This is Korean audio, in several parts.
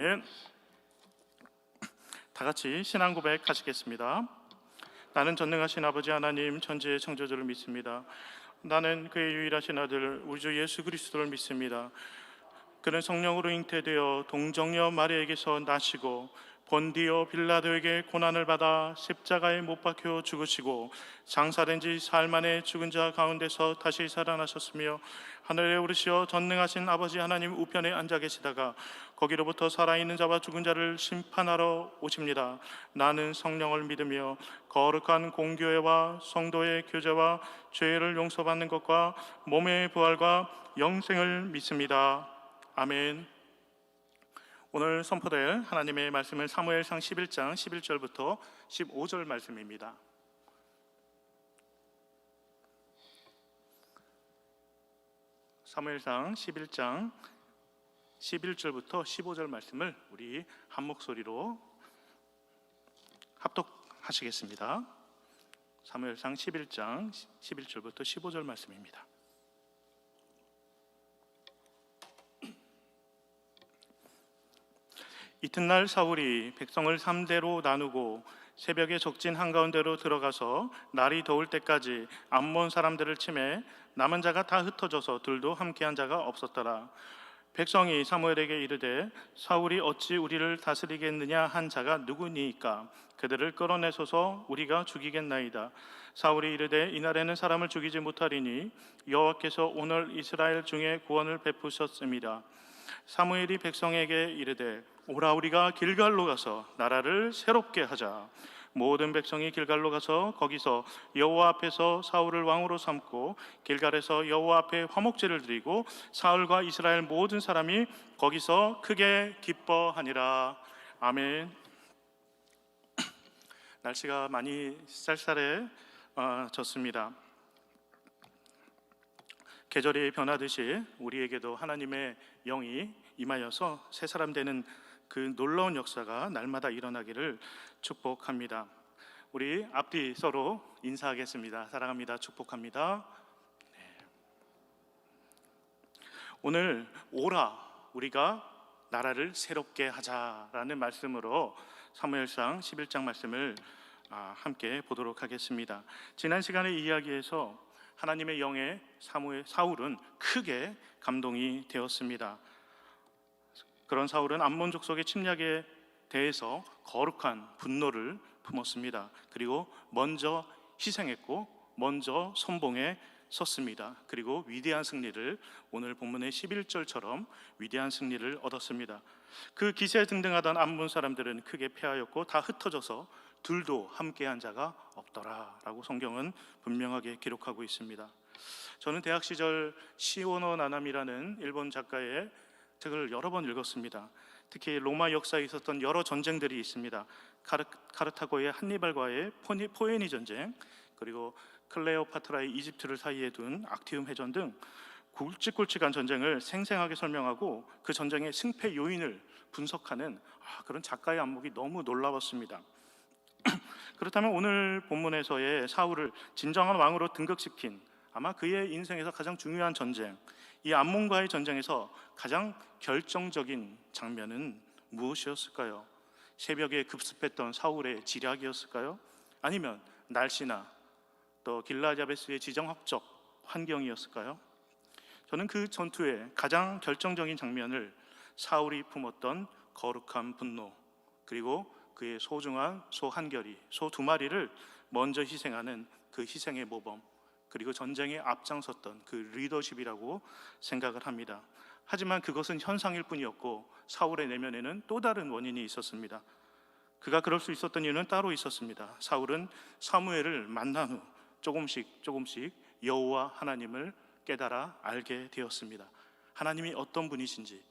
아멘. 다 같이 신앙 고백하시겠습니다. 나는 전능하신 아버지 하나님 천지의 창조주를 믿습니다. 나는 그의 유일하신 아들 우리 주 예수 그리스도를 믿습니다. 그는 성령으로 잉태되어 동정녀 마리아에게서 나시고 본디오 빌라도에게 고난을 받아 십자가에 못 박혀 죽으시고 장사된 지 사흘 만에 죽은 자 가운데서 다시 살아나셨으며 하늘에 오르시어 전능하신 아버지 하나님 우편에 앉아 계시다가 거기로부터 살아있는 자와 죽은 자를 심판하러 오십니다. 나는 성령을 믿으며 거룩한 공교회와 성도의 교제와 죄를 용서받는 것과 몸의 부활과 영생을 믿습니다. 아멘. 오늘 선포될 하나님의 말씀은 사무엘상 11장 11절부터 15절 말씀입니다. 사무엘상 11장 11절부터 15절 말씀을 우리 한 목소리로 합독하시겠습니다. 사무엘상 11장 11절부터 15절 말씀입니다. 이튿날 사울이 백성을 3대로 나누고 새벽에 적진 한가운데로 들어가서 날이 더울 때까지 암몬 사람들을 치매 남은 자가 다 흩어져서 둘도 함께한 자가 없었더라. 백성이 사무엘에게 이르되 사울이 어찌 우리를 다스리겠느냐 한 자가 누구니이까? 그들을 끌어내소서 우리가 죽이겠나이다. 사울이 이르되 이날에는 사람을 죽이지 못하리니 여호와께서 오늘 이스라엘 중에 구원을 베푸셨습니다. 사무엘이 백성에게 이르되 오라 우리가 길갈로 가서 나라를 새롭게 하자. 모든 백성이 길갈로 가서 거기서 여호와 앞에서 사울을 왕으로 삼고 길갈에서 여호와 앞에 화목제를 드리고 사울과 이스라엘 모든 사람이 거기서 크게 기뻐하니라. 아멘. 날씨가 많이 쌀쌀해졌습니다. 계절이 변하듯이 우리에게도 하나님의 영이 임하여서 새 사람 되는 그 놀라운 역사가 날마다 일어나기를 축복합니다. 우리 앞뒤 서로 인사하겠습니다. 사랑합니다. 축복합니다. 네. 오늘 오라 우리가 나라를 새롭게 하자라는 말씀으로 사무엘상 11장 말씀을 함께 보도록 하겠습니다. 지난 시간의 이야기에서 하나님의 영의 사울은 크게 감동이 되었습니다. 그런 사울은 암몬 족속의 침략에 대해서 거룩한 분노를 품었습니다. 그리고 먼저 희생했고 먼저 선봉에 섰습니다. 그리고 위대한 승리를 오늘 본문의 11절처럼 위대한 승리를 얻었습니다. 그 기세등등하던 암몬 사람들은 크게 패하였고 다 흩어져서 둘도 함께한 자가 없더라 라고 성경은 분명하게 기록하고 있습니다. 저는 대학 시절 시오노 나나미라는 일본 작가의 책을 여러 번 읽었습니다. 특히 로마 역사에 있었던 여러 전쟁들이 있습니다. 카르타고의 한니발과의 포에니 전쟁, 그리고 클레오파트라의 이집트를 사이에 둔 악티움 해전 등 굵직굵직한 전쟁을 생생하게 설명하고 그 전쟁의 승패 요인을 분석하는 그런 작가의 안목이 너무 놀라웠습니다. 그렇다면 오늘 본문에서의 사울을 진정한 왕으로 등극시킨 아마 그의 인생에서 가장 중요한 전쟁, 이 암몬과의 전쟁에서 가장 결정적인 장면은 무엇이었을까요? 새벽에 급습했던 사울의 지략이었을까요? 아니면 날씨나 또 길라앗 야베스의 지정학적 환경이었을까요? 저는 그 전투의 가장 결정적인 장면을 사울이 품었던 거룩한 분노, 그리고 그의 소중한 소 한 결이, 소 두 마리를 먼저 희생하는 그 희생의 모범, 그리고 전쟁에 앞장섰던 그 리더십이라고 생각을 합니다. 하지만 그것은 현상일 뿐이었고 사울의 내면에는 또 다른 원인이 있었습니다. 그가 그럴 수 있었던 이유는 따로 있었습니다. 사울은 사무엘을 만난 후 조금씩 여호와 하나님을 깨달아 알게 되었습니다. 하나님이 어떤 분이신지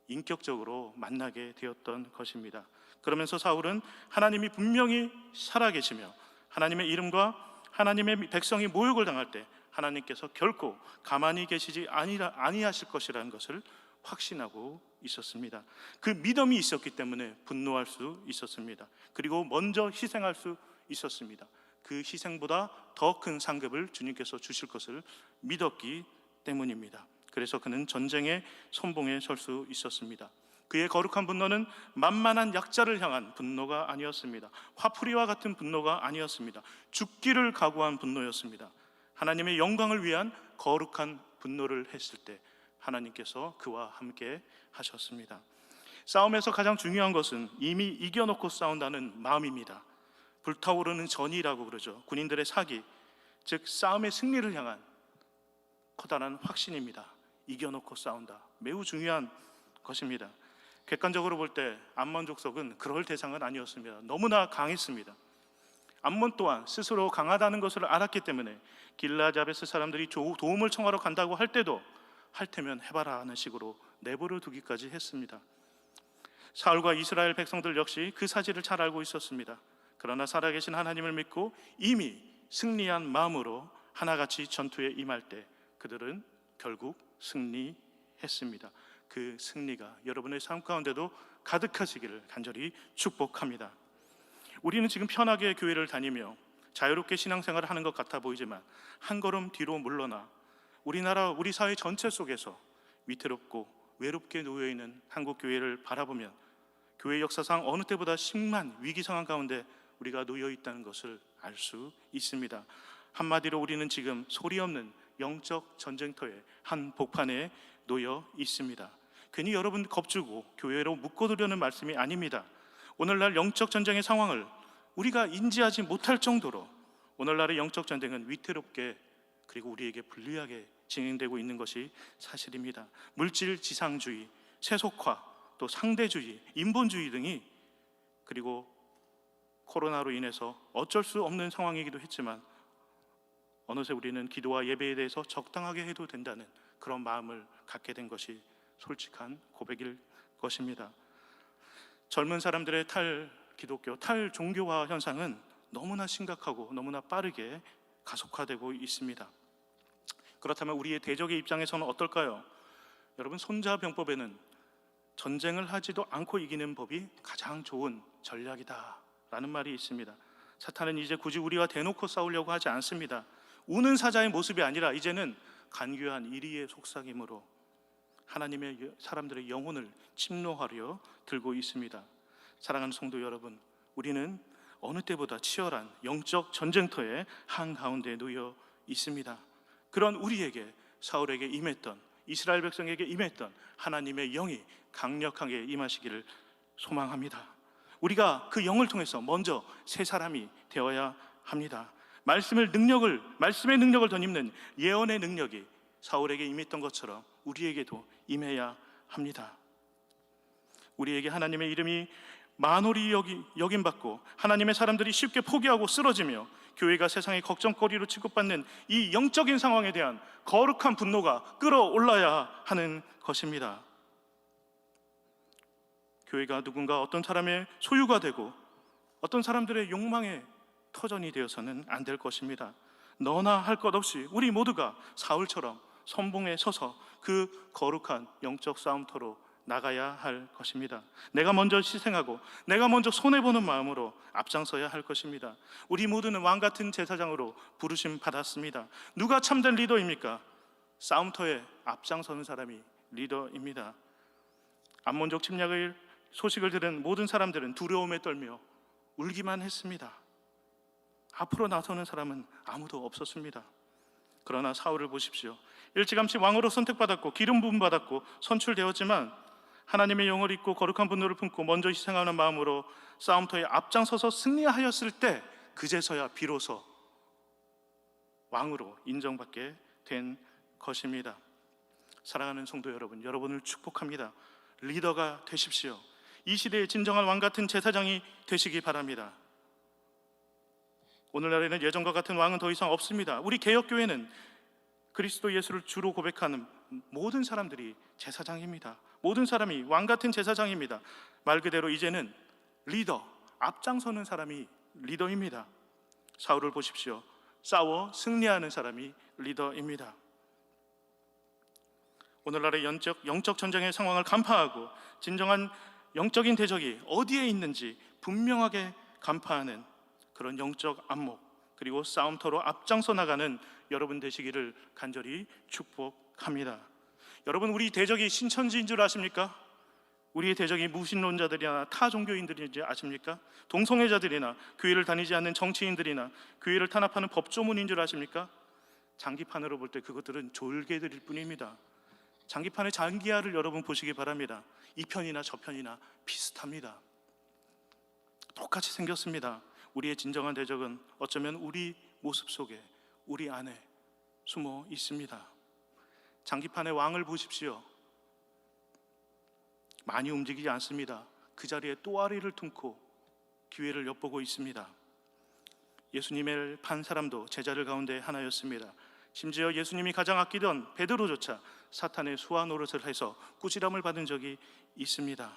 인격적으로 만나게 되었던 것입니다. 그러면서 사울은 하나님이 분명히 살아계시며 하나님의 이름과 하나님의 백성이 모욕을 당할 때 하나님께서 결코 가만히 계시지 아니하실 것이라는 것을 확신하고 있었습니다. 그 믿음이 있었기 때문에 분노할 수 있었습니다. 그리고 먼저 희생할 수 있었습니다. 그 희생보다 더 큰 상급을 주님께서 주실 것을 믿었기 때문입니다. 그래서 그는 전쟁의 선봉에 설 수 있었습니다. 그의 거룩한 분노는 만만한 약자를 향한 분노가 아니었습니다. 화풀이와 같은 분노가 아니었습니다. 죽기를 각오한 분노였습니다. 하나님의 영광을 위한 거룩한 분노를 했을 때 하나님께서 그와 함께 하셨습니다. 싸움에서 가장 중요한 것은 이미 이겨놓고 싸운다는 마음입니다. 불타오르는 전이라고 그러죠. 군인들의 사기, 즉 싸움의 승리를 향한 커다란 확신입니다. 이겨놓고 싸운다. 매우 중요한 것입니다. 객관적으로 볼 때 암몬 족속은 그럴 대상은 아니었습니다. 너무나 강했습니다. 암몬 또한 스스로 강하다는 것을 알았기 때문에 길르앗 야베스 사람들이 도움을 청하러 간다고 할 때도 할 테면 해봐라 하는 식으로 내버려 두기까지 했습니다. 사울과 이스라엘 백성들 역시 그 사실을 잘 알고 있었습니다. 그러나 살아계신 하나님을 믿고 이미 승리한 마음으로 하나같이 전투에 임할 때 그들은 결국 승리했습니다. 그 승리가 여러분의 삶 가운데도 가득하시기를 간절히 축복합니다. 우리는 지금 편하게 교회를 다니며 자유롭게 신앙생활을 하는 것 같아 보이지만 한 걸음 뒤로 물러나 우리나라, 우리 사회 전체 속에서 위태롭고 외롭게 놓여있는 한국 교회를 바라보면 교회 역사상 어느 때보다 심한 위기 상황 가운데 우리가 놓여 있다는 것을 알 수 있습니다. 한마디로 우리는 지금 소리 없는 영적 전쟁터의 한 복판에 놓여 있습니다. 괜히 여러분 겁주고 교회로 묶어두려는 말씀이 아닙니다. 오늘날 영적 전쟁의 상황을 우리가 인지하지 못할 정도로 오늘날의 영적 전쟁은 위태롭게 그리고 우리에게 불리하게 진행되고 있는 것이 사실입니다. 물질 지상주의, 세속화, 또 상대주의, 인본주의 등이 그리고 코로나로 인해서 어쩔 수 없는 상황이기도 했지만 어느새 우리는 기도와 예배에 대해서 적당하게 해도 된다는 그런 마음을 갖게 된 것이 솔직한 고백일 것입니다. 젊은 사람들의 탈기독교, 탈종교화 현상은 너무나 심각하고 너무나 빠르게 가속화되고 있습니다. 그렇다면 우리의 대적의 입장에서는 어떨까요? 여러분, 손자병법에는 전쟁을 하지도 않고 이기는 법이 가장 좋은 전략이다 라는 말이 있습니다. 사탄은 이제 굳이 우리와 대놓고 싸우려고 하지 않습니다. 우는 사자의 모습이 아니라 이제는 간교한 이리의 속삭임으로 하나님의 사람들의 영혼을 침노하려 들고 있습니다. 사랑하는 성도 여러분, 우리는 어느 때보다 치열한 영적 전쟁터의 한가운데 놓여 있습니다. 그런 우리에게 사울에게 임했던, 이스라엘 백성에게 임했던 하나님의 영이 강력하게 임하시기를 소망합니다. 우리가 그 영을 통해서 먼저 새 사람이 되어야 합니다. 말씀의 능력을 덧입는 예언의 능력이 사울에게 임했던 것처럼 우리에게도 임해야 합니다. 우리에게 하나님의 이름이 만홀히 여김받고 하나님의 사람들이 쉽게 포기하고 쓰러지며 교회가 세상의 걱정거리로 취급받는 이 영적인 상황에 대한 거룩한 분노가 끌어올라야 하는 것입니다. 교회가 누군가 어떤 사람의 소유가 되고 어떤 사람들의 욕망의 터전이 되어서는 안 될 것입니다. 너나 할 것 없이 우리 모두가 사울처럼 선봉에 서서 그 거룩한 영적 싸움터로 나가야 할 것입니다. 내가 먼저 희생하고 내가 먼저 손해보는 마음으로 앞장서야 할 것입니다. 우리 모두는 왕같은 제사장으로 부르심 받았습니다. 누가 참된 리더입니까? 싸움터에 앞장서는 사람이 리더입니다. 암몬족 침략의 소식을 들은 모든 사람들은 두려움에 떨며 울기만 했습니다. 앞으로 나서는 사람은 아무도 없었습니다. 그러나 사울을 보십시오. 일찌감치 왕으로 선택받았고 기름 부음 받았고 선출되었지만 하나님의 영을 입고 거룩한 분노를 품고 먼저 희생하는 마음으로 싸움터에 앞장서서 승리하였을 때 그제서야 비로소 왕으로 인정받게 된 것입니다. 사랑하는 성도 여러분, 여러분을 축복합니다. 리더가 되십시오. 이 시대의 진정한 왕 같은 제사장이 되시기 바랍니다. 오늘날에는 예전과 같은 왕은 더 이상 없습니다. 우리 개혁교회는 그리스도 예수를 주로 고백하는 모든 사람들이 제사장입니다. 모든 사람이 왕 같은 제사장입니다. 말 그대로 이제는 리더, 앞장서는 사람이 리더입니다. 사울을 보십시오. 싸워 승리하는 사람이 리더입니다. 오늘날의 영적 전쟁의 상황을 간파하고 진정한 영적인 대적이 어디에 있는지 분명하게 간파하는 그런 영적 안목, 그리고 싸움터로 앞장서 나가는 여러분 되시기를 간절히 축복합니다. 여러분, 우리 대적이 신천지인 줄 아십니까? 우리의 대적이 무신론자들이나 타 종교인들인지 아십니까? 동성애자들이나 교회를 다니지 않는 정치인들이나 교회를 탄압하는 법조문인 줄 아십니까? 장기판으로 볼 때 그것들은 졸개들일 뿐입니다. 장기판의 장기하를 여러분 보시기 바랍니다. 이 편이나 저 편이나 비슷합니다. 똑같이 생겼습니다. 우리의 진정한 대적은 어쩌면 우리 모습 속에, 우리 안에 숨어 있습니다. 장기판의 왕을 보십시오. 많이 움직이지 않습니다. 그 자리에 또아리를 tum고 기회를 엿보고 있습니다. 예수님을 판 사람도 제자들 가운데 하나였습니다. 심지어 예수님이 가장 아끼던 베드로조차 사탄의 수하 노릇을 해서 꾸지람을 받은 적이 있습니다.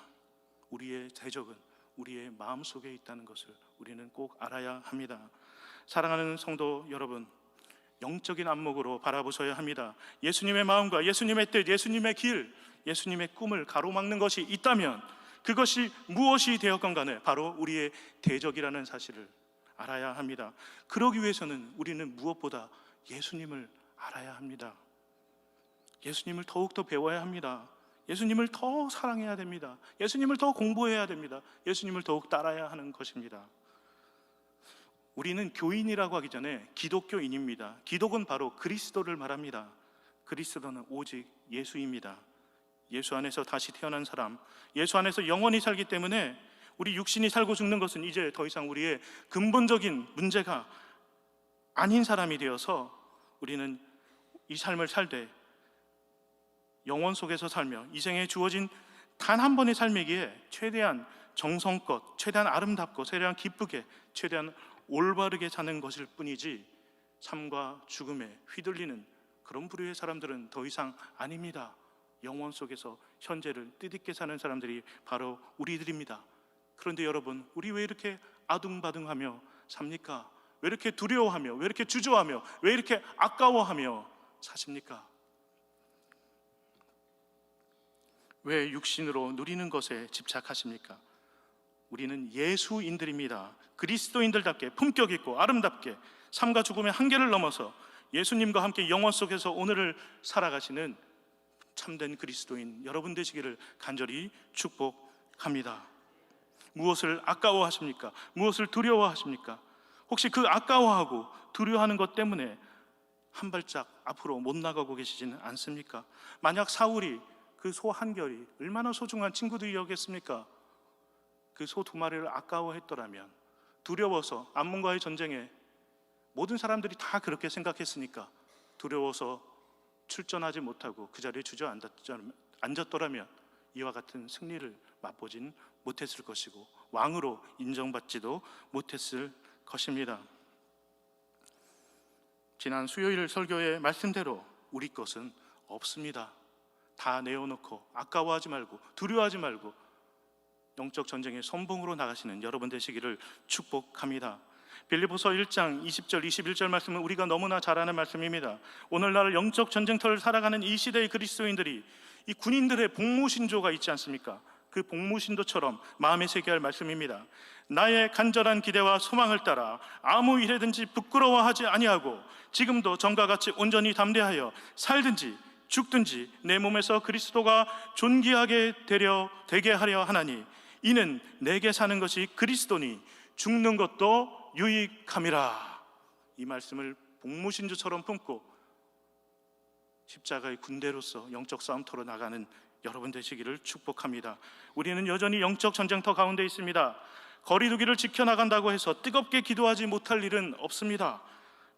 우리의 대적은 우리의 마음속에 있다는 것을 우리는 꼭 알아야 합니다. 사랑하는 성도 여러분, 영적인 안목으로 바라보셔야 합니다. 예수님의 마음과 예수님의 뜻, 예수님의 길, 예수님의 꿈을 가로막는 것이 있다면 그것이 무엇이 되었건 간에 바로 우리의 대적이라는 사실을 알아야 합니다. 그러기 위해서는 우리는 무엇보다 예수님을 알아야 합니다. 예수님을 더욱더 배워야 합니다. 예수님을 더 사랑해야 됩니다. 예수님을 더 공부해야 됩니다. 예수님을 더욱 따라야 하는 것입니다. 우리는 교인이라고 하기 전에 기독교인입니다. 기독은 바로 그리스도를 말합니다. 그리스도는 오직 예수입니다. 예수 안에서 다시 태어난 사람, 예수 안에서 영원히 살기 때문에 우리 육신이 살고 죽는 것은 이제 더 이상 우리의 근본적인 문제가 아닌 사람이 되어서 우리는 이 삶을 살되 영원 속에서 살며 이 생에 주어진 단 한 번의 삶이기에 최대한 정성껏, 최대한 아름답고, 최대한 기쁘게, 최대한 올바르게 사는 것일 뿐이지 삶과 죽음에 휘둘리는 그런 부류의 사람들은 더 이상 아닙니다. 영원 속에서 현재를 뜻있게 사는 사람들이 바로 우리들입니다. 그런데 여러분, 우리 왜 이렇게 아둥바둥하며 삽니까? 왜 이렇게 두려워하며, 왜 이렇게 주저하며, 왜 이렇게 아까워하며 사십니까? 왜 육신으로 누리는 것에 집착하십니까? 우리는 예수인들입니다. 그리스도인들답게 품격 있고 아름답게 삶과 죽음의 한계를 넘어서 예수님과 함께 영원 속에서 오늘을 살아가시는 참된 그리스도인 여러분 되시기를 간절히 축복합니다. 무엇을 아까워하십니까? 무엇을 두려워하십니까? 혹시 그 아까워하고 두려워하는 것 때문에 한 발짝 앞으로 못 나가고 계시지는 않습니까? 만약 사울이 그 소 한 결이 얼마나 소중한 친구들이었겠습니까? 그 소 두 마리를 아까워했더라면, 두려워서 암몬과의 전쟁에 모든 사람들이 다 그렇게 생각했으니까 두려워서 출전하지 못하고 그 자리에 주저앉았더라면 이와 같은 승리를 맛보진 못했을 것이고 왕으로 인정받지도 못했을 것입니다. 지난 수요일 설교의 말씀대로 우리 것은 없습니다. 다 내어놓고 아까워하지 말고 두려워하지 말고 영적 전쟁의 선봉으로 나가시는 여러분 되시기를 축복합니다. 빌립보서 1장 20절 21절 말씀은 우리가 너무나 잘 아는 말씀입니다. 오늘날 영적 전쟁터를 살아가는 이 시대의 그리스도인들이 이 군인들의 복무신조가 있지 않습니까? 그 복무신도처럼 마음에 새겨야 할 말씀입니다. 나의 간절한 기대와 소망을 따라 아무 일에든지 부끄러워하지 아니하고 지금도 전과 같이 온전히 담대하여 살든지 죽든지 내 몸에서 그리스도가 존귀하게 되게 하려 하나니 이는 내게 사는 것이 그리스도니 죽는 것도 유익함이라. 이 말씀을 복무신조처럼 품고 십자가의 군대로서 영적 싸움터로 나가는 여러분 되시기를 축복합니다. 우리는 여전히 영적 전쟁터 가운데 있습니다. 거리두기를 지켜나간다고 해서 뜨겁게 기도하지 못할 일은 없습니다.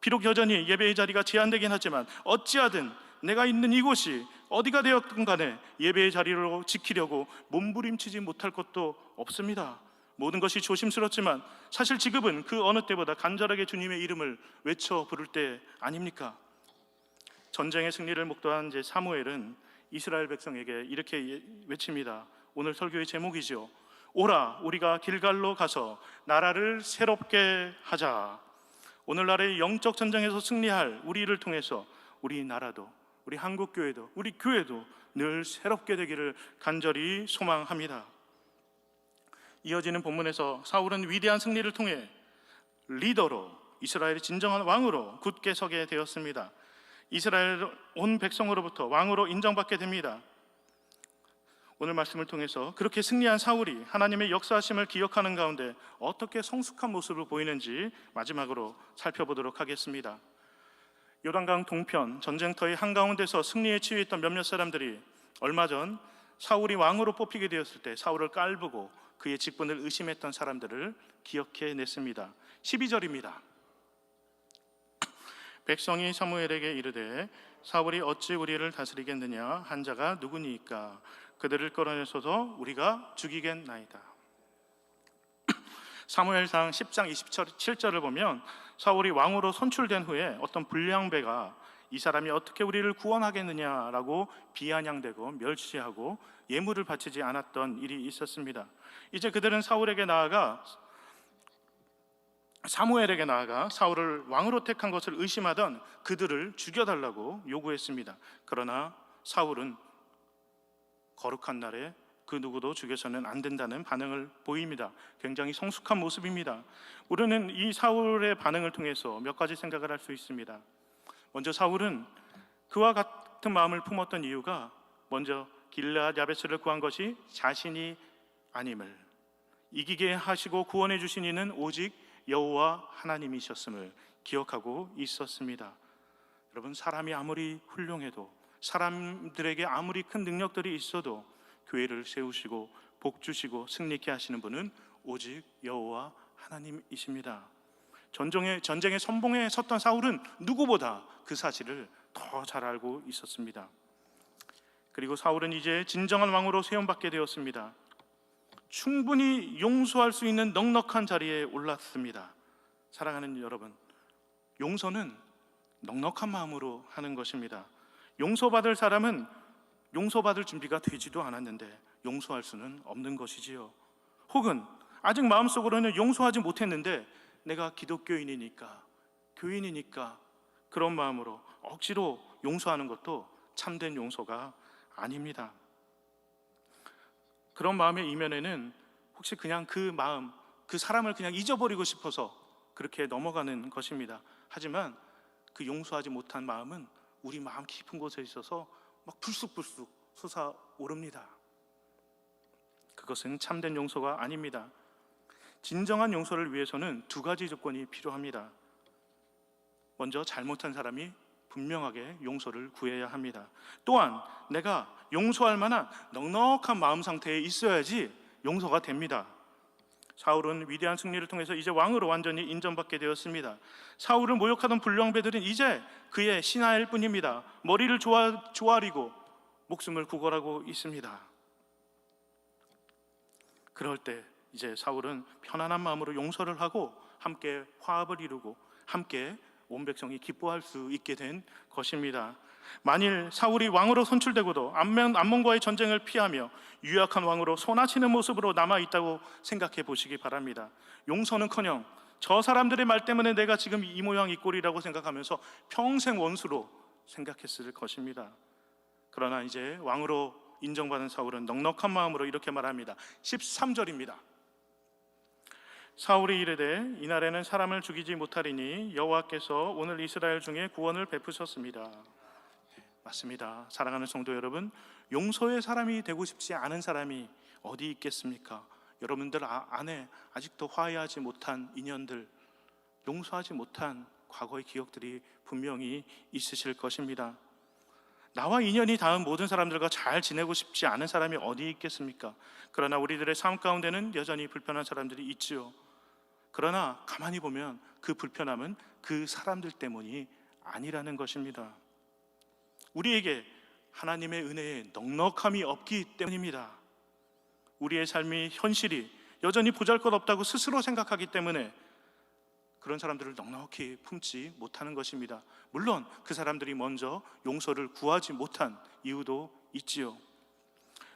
비록 여전히 예배의 자리가 제한되긴 하지만 어찌하든 내가 있는 이곳이 어디가 되었든 간에 예배의 자리로 지키려고 몸부림치지 못할 것도 없습니다. 모든 것이 조심스럽지만 사실 지금은 그 어느 때보다 간절하게 주님의 이름을 외쳐 부를 때 아닙니까? 전쟁의 승리를 목도한 이제 사무엘은 이스라엘 백성에게 이렇게 외칩니다. 오늘 설교의 제목이죠. 오라, 우리가 길갈로 가서 나라를 새롭게 하자. 오늘날의 영적 전쟁에서 승리할 우리를 통해서 우리 나라도, 우리 한국교회도, 우리 교회도 늘 새롭게 되기를 간절히 소망합니다. 이어지는 본문에서 사울은 위대한 승리를 통해 리더로, 이스라엘의 진정한 왕으로 굳게 서게 되었습니다. 이스라엘 온 백성으로부터 왕으로 인정받게 됩니다. 오늘 말씀을 통해서 그렇게 승리한 사울이 하나님의 역사하심을 기억하는 가운데 어떻게 성숙한 모습을 보이는지 마지막으로 살펴보도록 하겠습니다. 요단강 동편 전쟁터의 한가운데서 승리에 치유했던 몇몇 사람들이 얼마 전 사울이 왕으로 뽑히게 되었을 때 사울을 깔보고 그의 직분을 의심했던 사람들을 기억해냈습니다. 12절입니다. 백성이 사무엘에게 이르되 사울이 어찌 우리를 다스리겠느냐 한 자가 누구니이까 그들을 끌어내서도 우리가 죽이겠나이다. 사무엘상 10장 27절을 보면 사울이 왕으로 선출된 후에 어떤 불량배가 이 사람이 어떻게 우리를 구원하겠느냐라고 비아냥대고 멸시하고 예물을 바치지 않았던 일이 있었습니다. 이제 그들은 사무엘에게 나아가 사울을 왕으로 택한 것을 의심하던 그들을 죽여달라고 요구했습니다. 그러나 사울은 거룩한 날에 그 누구도 죽여서는 안 된다는 반응을 보입니다. 굉장히 성숙한 모습입니다. 우리는 이 사울의 반응을 통해서 몇 가지 생각을 할 수 있습니다. 먼저 사울은 그와 같은 마음을 품었던 이유가 먼저 길르앗 야베스를 구한 것이 자신이 아님을, 이기게 하시고 구원해 주신 이는 오직 여호와 하나님이셨음을 기억하고 있었습니다. 여러분, 사람이 아무리 훌륭해도, 사람들에게 아무리 큰 능력들이 있어도 교회를 세우시고 복 주시고 승리케 하시는 분은 오직 여호와 하나님이십니다. 전쟁의 선봉에 섰던 사울은 누구보다 그 사실을 더 잘 알고 있었습니다. 그리고 사울은 이제 진정한 왕으로 세움받게 되었습니다. 충분히 용서할 수 있는 넉넉한 자리에 올랐습니다. 사랑하는 여러분, 용서는 넉넉한 마음으로 하는 것입니다. 용서받을 사람은 용서받을 준비가 되지도 않았는데 용서할 수는 없는 것이지요. 혹은 아직 마음속으로는 용서하지 못했는데 내가 기독교인이니까, 교인이니까 그런 마음으로 억지로 용서하는 것도 참된 용서가 아닙니다. 그런 마음의 이면에는 혹시 그냥 그 마음, 그 사람을 그냥 잊어버리고 싶어서 그렇게 넘어가는 것입니다. 하지만 그 용서하지 못한 마음은 우리 마음 깊은 곳에 있어서 막 불쑥불쑥 솟아오릅니다. 그것은 참된 용서가 아닙니다. 진정한 용서를 위해서는 두 가지 조건이 필요합니다. 먼저 잘못한 사람이 분명하게 용서를 구해야 합니다. 또한 내가 용서할 만한 넉넉한 마음 상태에 있어야지 용서가 됩니다. 사울은 위대한 승리를 통해서 이제 왕으로 완전히 인정받게 되었습니다. 사울을 모욕하던 불량배들은 이제 그의 신하일 뿐입니다. 머리를 조아리고 목숨을 구걸하고 있습니다. 그럴 때 이제 사울은 편안한 마음으로 용서를 하고 함께 화합을 이루고 함께 온 백성이 기뻐할 수 있게 된 것입니다. 만일 사울이 왕으로 선출되고도 암몬과의 전쟁을 피하며 유약한 왕으로 소나치는 모습으로 남아있다고 생각해 보시기 바랍니다. 용서는커녕 저 사람들의 말 때문에 내가 지금 이 모양 이 꼴이라고 생각하면서 평생 원수로 생각했을 것입니다. 그러나 이제 왕으로 인정받은 사울은 넉넉한 마음으로 이렇게 말합니다. 13절입니다. 사울이 이르되 이날에는 사람을 죽이지 못하리니 여호와께서 오늘 이스라엘 중에 구원을 베푸셨습니다. 맞습니다. 사랑하는 성도 여러분, 용서의 사람이 되고 싶지 않은 사람이 어디 있겠습니까? 여러분들 안에 아직도 화해하지 못한 인연들, 용서하지 못한 과거의 기억들이 분명히 있으실 것입니다. 나와 인연이 닿은 모든 사람들과 잘 지내고 싶지 않은 사람이 어디 있겠습니까? 그러나 우리들의 삶 가운데는 여전히 불편한 사람들이 있지요. 그러나 가만히 보면 그 불편함은 그 사람들 때문이 아니라는 것입니다. 우리에게 하나님의 은혜에 넉넉함이 없기 때문입니다. 우리의 삶이 현실이 여전히 보잘것없다고 스스로 생각하기 때문에 그런 사람들을 넉넉히 품지 못하는 것입니다. 물론 그 사람들이 먼저 용서를 구하지 못한 이유도 있지요.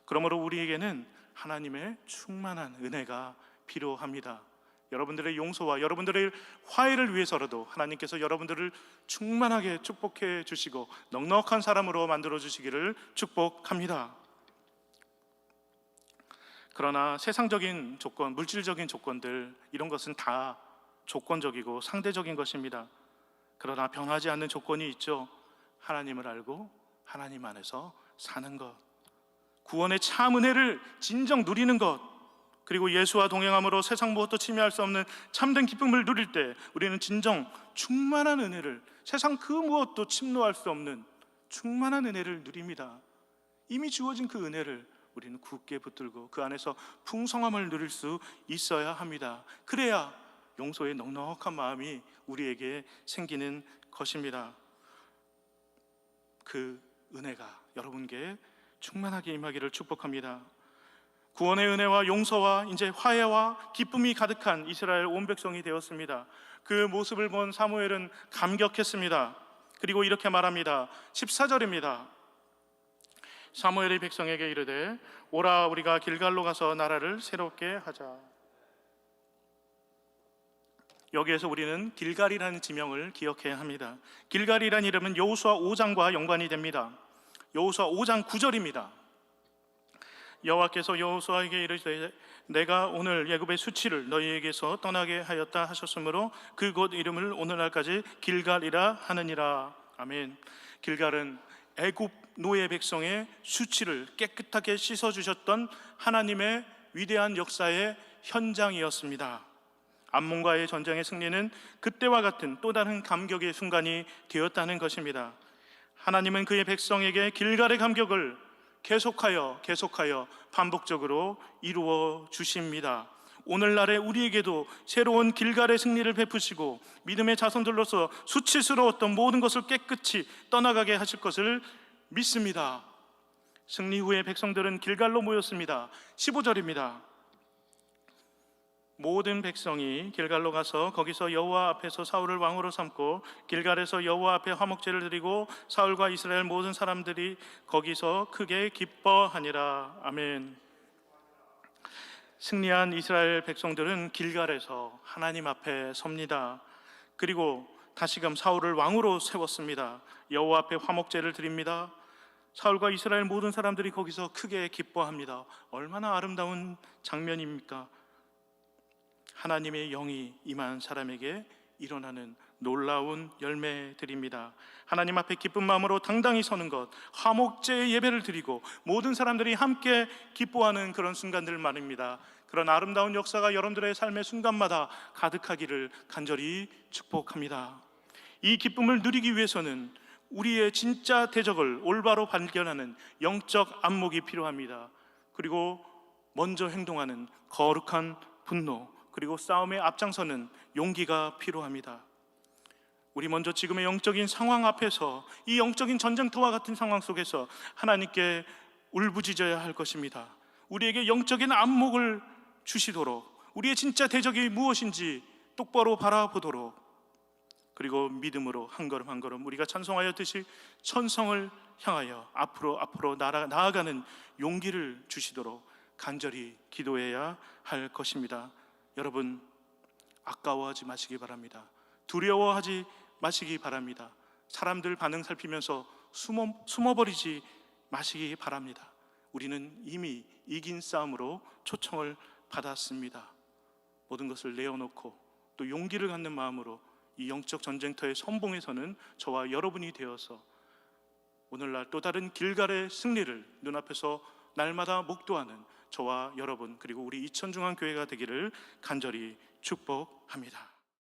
그러므로 우리에게는 하나님의 충만한 은혜가 필요합니다. 여러분들의 용서와 여러분들의 화해를 위해서라도 하나님께서 여러분들을 충만하게 축복해 주시고 넉넉한 사람으로 만들어 주시기를 축복합니다. 그러나 세상적인 조건, 물질적인 조건들, 이런 것은 다 조건적이고 상대적인 것입니다. 그러나 변하지 않는 조건이 있죠. 하나님을 알고 하나님 안에서 사는 것. 구원의 참 은혜를 진정 누리는 것, 그리고 예수와 동행함으로 세상 무엇도 침해할 수 없는 참된 기쁨을 누릴 때 우리는 진정 충만한 은혜를, 세상 그 무엇도 침노할 수 없는 충만한 은혜를 누립니다. 이미 주어진 그 은혜를 우리는 굳게 붙들고 그 안에서 풍성함을 누릴 수 있어야 합니다. 그래야 용서의 넉넉한 마음이 우리에게 생기는 것입니다. 그 은혜가 여러분께 충만하게 임하기를 축복합니다. 구원의 은혜와 용서와 이제 화해와 기쁨이 가득한 이스라엘 온 백성이 되었습니다. 그 모습을 본 사무엘은 감격했습니다. 그리고 이렇게 말합니다. 14절입니다. 사무엘이 백성에게 이르되 오라 우리가 길갈로 가서 나라를 새롭게 하자. 여기에서 우리는 길갈이라는 지명을 기억해야 합니다. 길갈이라는 이름은 여호수아 5장과 연관이 됩니다. 여호수아 5장 9절입니다. 여호와께서 여호수아에게 이르시되 내가 오늘 애굽의 수치를 너희에게서 떠나게 하였다 하셨으므로 그 곳 이름을 오늘날까지 길갈이라 하느니라. 아멘. 길갈은 애굽 노예 백성의 수치를 깨끗하게 씻어주셨던 하나님의 위대한 역사의 현장이었습니다. 암몬과의 전쟁의 승리는 그때와 같은 또 다른 감격의 순간이 되었다는 것입니다. 하나님은 그의 백성에게 길갈의 감격을 계속하여 반복적으로 이루어 주십니다. 오늘날의 우리에게도 새로운 길갈의 승리를 베푸시고 믿음의 자손들로서 수치스러웠던 모든 것을 깨끗이 떠나가게 하실 것을 믿습니다. 승리 후에 백성들은 길갈로 모였습니다. 15절입니다. 모든 백성이 길갈로 가서 거기서 여호와 앞에서 사울을 왕으로 삼고 길갈에서 여호와 앞에 화목제를 드리고 사울과 이스라엘 모든 사람들이 거기서 크게 기뻐하니라. 아멘. 승리한 이스라엘 백성들은 길갈에서 하나님 앞에 섭니다. 그리고 다시금 사울을 왕으로 세웠습니다. 여호와 앞에 화목제를 드립니다. 사울과 이스라엘 모든 사람들이 거기서 크게 기뻐합니다. 얼마나 아름다운 장면입니까? 하나님의 영이 임한 사람에게 일어나는 놀라운 열매들입니다. 하나님 앞에 기쁜 마음으로 당당히 서는 것, 화목제의 예배를 드리고 모든 사람들이 함께 기뻐하는 그런 순간들 말입니다. 그런 아름다운 역사가 여러분들의 삶의 순간마다 가득하기를 간절히 축복합니다. 이 기쁨을 누리기 위해서는 우리의 진짜 대적을 올바로 발견하는 영적 안목이 필요합니다. 그리고 먼저 행동하는 거룩한 분노, 그리고 싸움에 앞장서는 용기가 필요합니다. 우리 먼저 지금의 영적인 상황 앞에서, 이 영적인 전쟁터와 같은 상황 속에서 하나님께 울부짖어야 할 것입니다. 우리에게 영적인 안목을 주시도록, 우리의 진짜 대적이 무엇인지 똑바로 바라보도록, 그리고 믿음으로 한 걸음 한 걸음 우리가 찬송하였듯이 천성을 향하여 앞으로 나아가는 용기를 주시도록 간절히 기도해야 할 것입니다. 여러분, 아까워하지 마시기 바랍니다. 두려워하지 마시기 바랍니다. 사람들 반응 살피면서 숨어버리지 마시기 바랍니다. 우리는 이미 이긴 싸움으로 초청을 받았습니다. 모든 것을 내어놓고 또 용기를 갖는 마음으로 이 영적 전쟁터의 선봉에서는 저와 여러분이 되어서 오늘날 또 다른 길갈의 승리를 눈앞에서 날마다 목도하는 저와 여러분, 그리고 우리 이천중앙교회가 되기를 간절히 축복합니다.